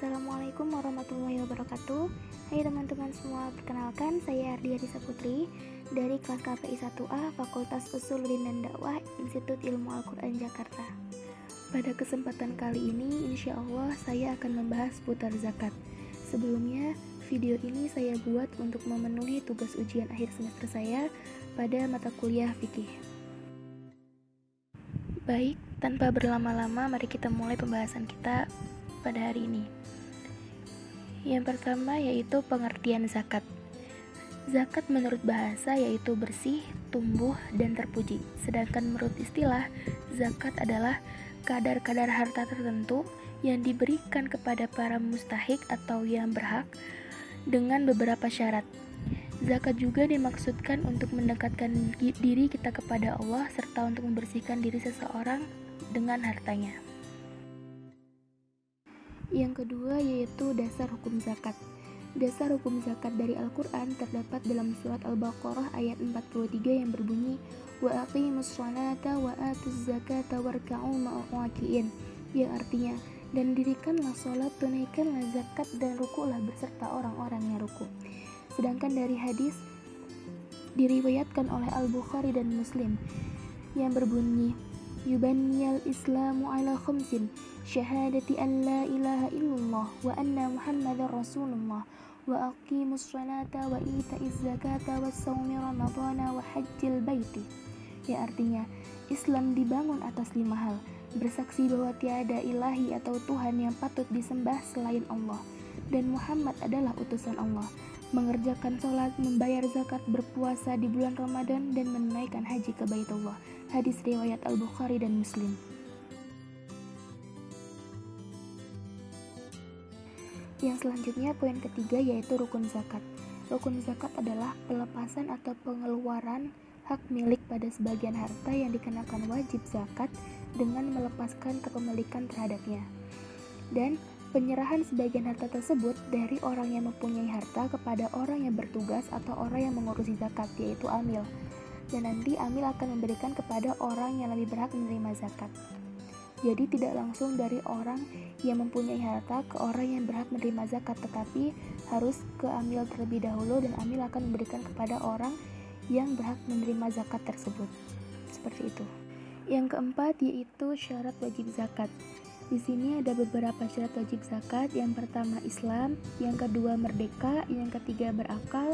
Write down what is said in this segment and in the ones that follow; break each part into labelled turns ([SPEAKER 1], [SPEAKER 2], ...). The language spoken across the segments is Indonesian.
[SPEAKER 1] Assalamualaikum warahmatullahi wabarakatuh. Hai teman-teman semua, perkenalkan saya Ardianisa Putri dari kelas KPI 1A Fakultas Usuluddin dan Dakwah Institut Ilmu Al-Quran Jakarta. Pada kesempatan kali ini, insya Allah saya akan membahas seputar zakat. Sebelumnya, video ini saya buat untuk memenuhi tugas ujian akhir semester saya pada mata kuliah fikih. Baik, tanpa berlama-lama, mari kita mulai pembahasan kita pada hari ini. Yang pertama yaitu pengertian zakat. Zakat menurut bahasa yaitu bersih, tumbuh, dan terpuji. Sedangkan menurut istilah, zakat adalah kadar-kadar harta tertentu yang diberikan kepada para mustahik atau yang berhak dengan beberapa syarat. Zakat juga dimaksudkan untuk mendekatkan diri kita kepada Allah serta untuk membersihkan diri seseorang dengan hartanya. Yang kedua yaitu dasar hukum zakat. Dasar hukum zakat dari Al-Quran terdapat dalam surat Al-Baqarah ayat 43 yang berbunyi wa aqimus sholata wa atuz zakata warka'u ma'al raki'in, yang artinya dan dirikanlah sholat, tunaikanlah zakat, dan rukulah berserta orang-orang yang ruku. Sedangkan dari hadis diriwayatkan oleh Al-Bukhari dan Muslim yang berbunyi yubanniyal islamu ala khamsin syahadati an la ilaha illallah wa anna muhammadar rasulullah wa aqimus salata wa itaiz zakata wa sawmi ramadhana wa hajjil baiti, yang artinya Islam dibangun atas 5 hal: bersaksi bahwa tiada ilahi atau Tuhan yang patut disembah selain Allah, dan Muhammad adalah utusan Allah, mengerjakan sholat, membayar zakat, berpuasa di bulan Ramadan, dan menunaikan haji ke Baitullah. Hadis riwayat Al-Bukhari dan Muslim. Yang selanjutnya, poin ketiga yaitu rukun zakat. Rukun zakat adalah pelepasan atau pengeluaran hak milik pada sebagian harta yang dikenakan wajib zakat dengan melepaskan kepemilikan terhadapnya, dan penyerahan sebagian harta tersebut dari orang yang mempunyai harta kepada orang yang bertugas atau orang yang mengurusi zakat, yaitu amil. Dan nanti amil akan memberikan kepada orang yang lebih berhak menerima zakat. Jadi tidak langsung dari orang yang mempunyai harta ke orang yang berhak menerima zakat, tetapi harus ke amil terlebih dahulu, dan amil akan memberikan kepada orang yang berhak menerima zakat tersebut. Seperti itu. Yang keempat yaitu syarat wajib zakat. Di sini ada beberapa syarat wajib zakat. Yang pertama Islam, yang kedua merdeka, yang ketiga berakal,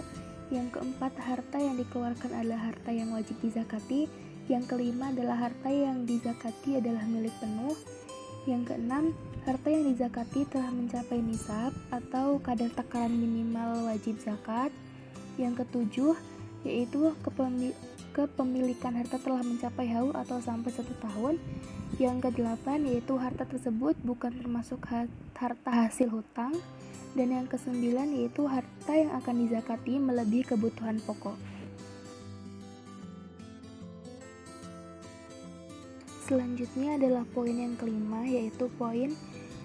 [SPEAKER 1] yang keempat harta yang dikeluarkan adalah harta yang wajib dizakati, yang kelima adalah harta yang dizakati adalah milik penuh, yang keenam harta yang dizakati telah mencapai nisab atau kadar takaran minimal wajib zakat, yang ketujuh yaitu kepemilikan harta telah mencapai haul atau sampai 1 tahun, yang kedelapan yaitu harta tersebut bukan termasuk harta hasil hutang, dan yang kesembilan yaitu harta yang akan dizakati melebihi kebutuhan pokok. Selanjutnya adalah poin yang kelima yaitu poin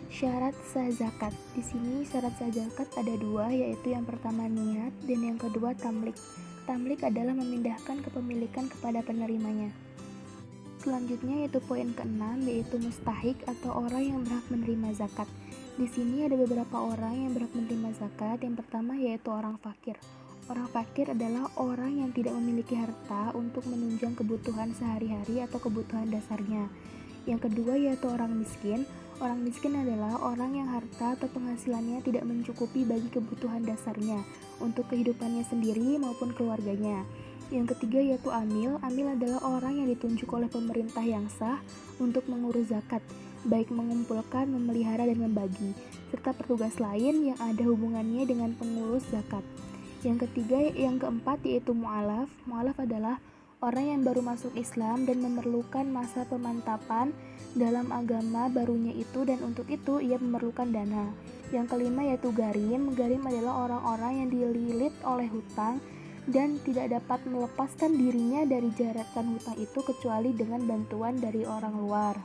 [SPEAKER 1] syarat sah zakat. Di sini syarat sah zakat ada 2, yaitu yang pertama niat dan yang kedua tamlik. Tamlik adalah memindahkan kepemilikan kepada penerimanya. Selanjutnya yaitu poin keenam yaitu mustahik atau orang yang berhak menerima zakat. Di sini ada beberapa orang yang berhak menerima zakat. Yang pertama yaitu orang fakir. Orang fakir adalah orang yang tidak memiliki harta untuk menunjang kebutuhan sehari-hari atau kebutuhan dasarnya. Yang kedua yaitu orang miskin. Orang miskin adalah orang yang harta atau penghasilannya tidak mencukupi bagi kebutuhan dasarnya untuk kehidupannya sendiri maupun keluarganya. Yang ketiga yaitu amil. Amil adalah orang yang ditunjuk oleh pemerintah yang sah untuk mengurus zakat, baik mengumpulkan, memelihara, dan membagi, serta petugas lain yang ada hubungannya dengan pengurus zakat. Yang keempat yaitu mu'alaf. Mu'alaf adalah orang yang baru masuk Islam dan memerlukan masa pemantapan dalam agama barunya itu, dan untuk itu ia memerlukan dana. Yang kelima yaitu garim. Garim adalah orang-orang yang dililit oleh hutang dan tidak dapat melepaskan dirinya dari jeratan hutang itu kecuali dengan bantuan dari orang luar.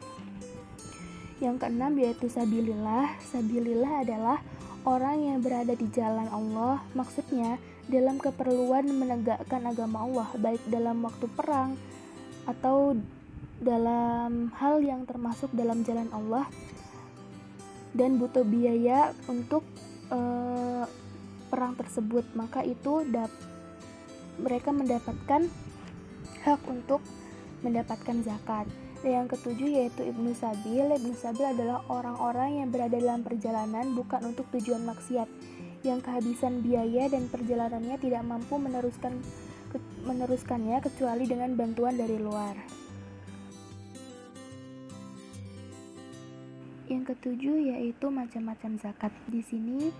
[SPEAKER 1] Yang keenam yaitu sabilillah. Sabilillah adalah orang yang berada di jalan Allah, maksudnya dalam keperluan menegakkan agama Allah, baik dalam waktu perang atau dalam hal yang termasuk dalam jalan Allah dan butuh biaya untuk perang tersebut, maka itu mereka mendapatkan hak untuk mendapatkan zakat. Dan yang ketujuh yaitu Ibnu Sabil. Ibnu Sabil adalah orang-orang yang berada dalam perjalanan bukan untuk tujuan maksiat, yang kehabisan biaya dan perjalanannya tidak mampu meneruskannya kecuali dengan bantuan dari luar. Yang ketujuh yaitu macam-macam zakat. Di sini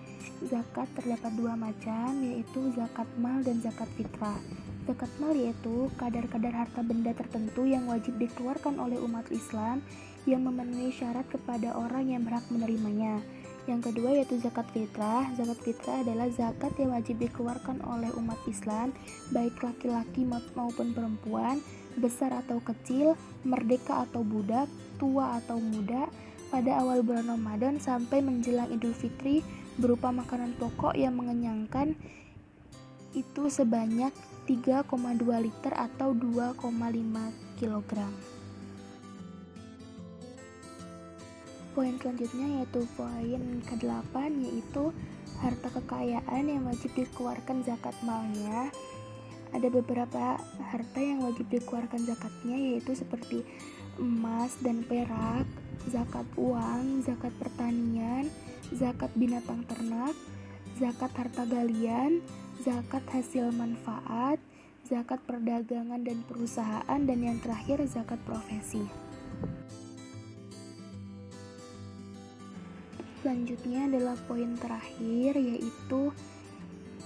[SPEAKER 1] zakat terdapat dua macam, yaitu zakat mal dan zakat fitrah. Zakat mal yaitu kadar-kadar harta benda tertentu yang wajib dikeluarkan oleh umat Islam yang memenuhi syarat kepada orang yang berhak menerimanya. Yang kedua yaitu zakat fitrah. Zakat fitrah adalah zakat yang wajib dikeluarkan oleh umat Islam, baik laki-laki maupun perempuan, besar atau kecil, merdeka atau budak, tua atau muda, pada awal bulan Ramadan sampai menjelang Idul Fitri, berupa makanan pokok yang mengenyangkan, itu sebanyak 3,2 liter atau 2,5 kg. Poin selanjutnya yaitu poin ke-8, yaitu harta kekayaan yang wajib dikeluarkan zakat malnya. Ada beberapa harta yang wajib dikeluarkan zakatnya, yaitu seperti emas dan perak, zakat uang, zakat pertanian, zakat binatang ternak, zakat harta galian, zakat hasil manfaat, zakat perdagangan dan perusahaan, dan yang terakhir zakat profesi. Selanjutnya adalah poin terakhir, yaitu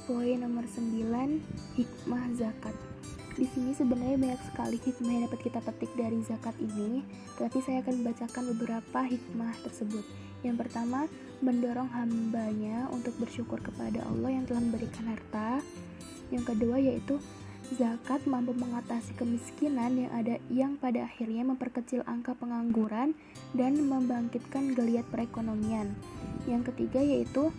[SPEAKER 1] poin nomor 9, hikmah zakat. Di sini sebenarnya banyak sekali hikmah yang dapat kita petik dari zakat ini, tapi saya akan membacakan beberapa hikmah tersebut. Yang pertama, mendorong hambanya untuk bersyukur kepada Allah yang telah memberikan harta. Yang kedua yaitu zakat mampu mengatasi kemiskinan yang pada akhirnya memperkecil angka pengangguran dan membangkitkan geliat perekonomian. Yang ketiga yaitu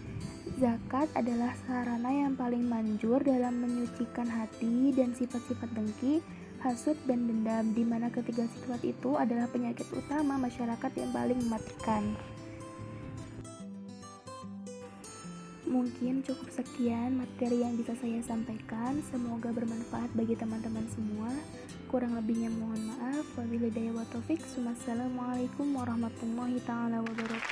[SPEAKER 1] zakat adalah sarana yang paling manjur dalam menyucikan hati dan sifat-sifat dengki, hasud, dan dendam, di mana ketiga sifat itu adalah penyakit utama masyarakat yang paling mematikan. Mungkin cukup sekian materi yang bisa saya sampaikan. Semoga bermanfaat bagi teman-teman semua. Kurang lebihnya mohon maaf. Wabillahi hidayah wa taufik. Wassalamualaikum warahmatullahi taala wabarakatuh.